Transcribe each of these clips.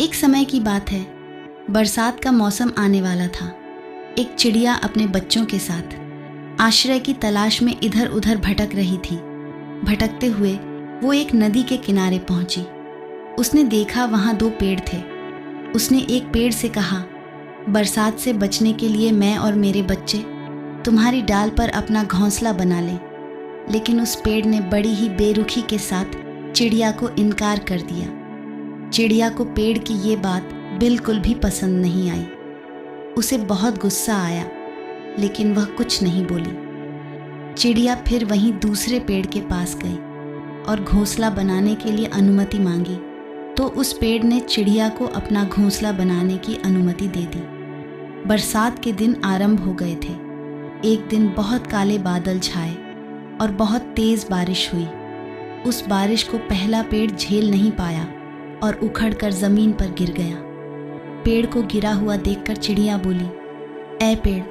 एक समय की बात है, बरसात का मौसम आने वाला था। एक चिड़िया अपने बच्चों के साथ आश्रय की तलाश में इधर उधर भटक रही थी। भटकते हुए वो एक नदी के किनारे पहुंची। उसने देखा वहां 2 पेड़ थे। उसने एक पेड़ से कहा, बरसात से बचने के लिए मैं और मेरे बच्चे तुम्हारी डाल पर अपना घोंसला बना लें। लेकिन उस पेड़ ने बड़ी ही बेरुखी के साथ चिड़िया को इनकार कर दिया। चिड़िया को पेड़ की ये बात बिल्कुल भी पसंद नहीं आई। उसे बहुत गुस्सा आया, लेकिन वह कुछ नहीं बोली। चिड़िया फिर वहीं दूसरे पेड़ के पास गई और घोंसला बनाने के लिए अनुमति मांगी, तो उस पेड़ ने चिड़िया को अपना घोंसला बनाने की अनुमति दे दी। बरसात के दिन आरंभ हो गए थे। एक दिन बहुत काले बादल छाए और बहुत तेज बारिश हुई। उस बारिश को पहला पेड़ झेल नहीं पाया और उखड़कर जमीन पर गिर गया। पेड़ को गिरा हुआ देखकर चिड़िया बोली, ऐ पेड़,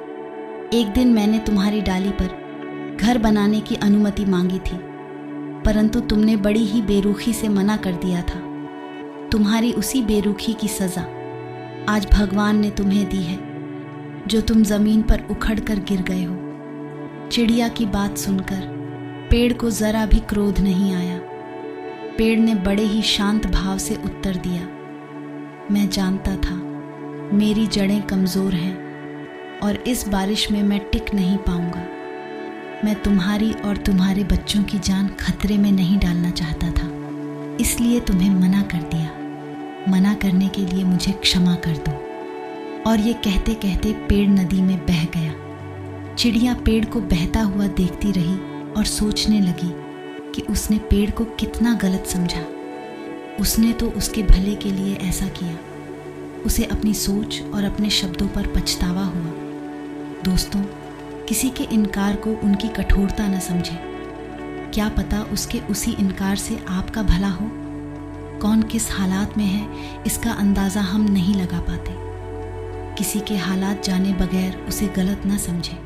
एक दिन मैंने तुम्हारी डाली पर घर बनाने की अनुमति मांगी थी, परंतु तुमने बड़ी ही बेरुखी से मना कर दिया था। तुम्हारी उसी बेरुखी की सज़ा आज भगवान ने तुम्हें दी है, जो तुम ज़मीन पर उखड़ कर गिर गए हो। चिड़िया की बात सुनकर पेड़ को ज़रा भी क्रोध नहीं आया। पेड़ ने बड़े ही शांत भाव से उत्तर दिया, मैं जानता था मेरी जड़ें कमज़ोर हैं और इस बारिश में मैं टिक नहीं पाऊंगा। मैं तुम्हारी और तुम्हारे बच्चों की जान खतरे में नहीं डालना चाहता था, इसलिए तुम्हें मना कर दिया। मना करने के लिए मुझे क्षमा कर दो। और ये कहते कहते पेड़ नदी में बह गया। चिड़िया पेड़ को बहता हुआ देखती रही और सोचने लगी कि उसने पेड़ को कितना गलत समझा। उसने तो उसके भले के लिए ऐसा किया। उसे अपनी सोच और अपने शब्दों पर पछतावा हुआ। दोस्तों, किसी के इनकार को उनकी कठोरता न समझे। क्या पता उसके उसी इनकार से आपका भला हो। कौन किस हालात में है, इसका अंदाज़ा हम नहीं लगा पाते। किसी के हालात जाने बगैर उसे गलत न समझे।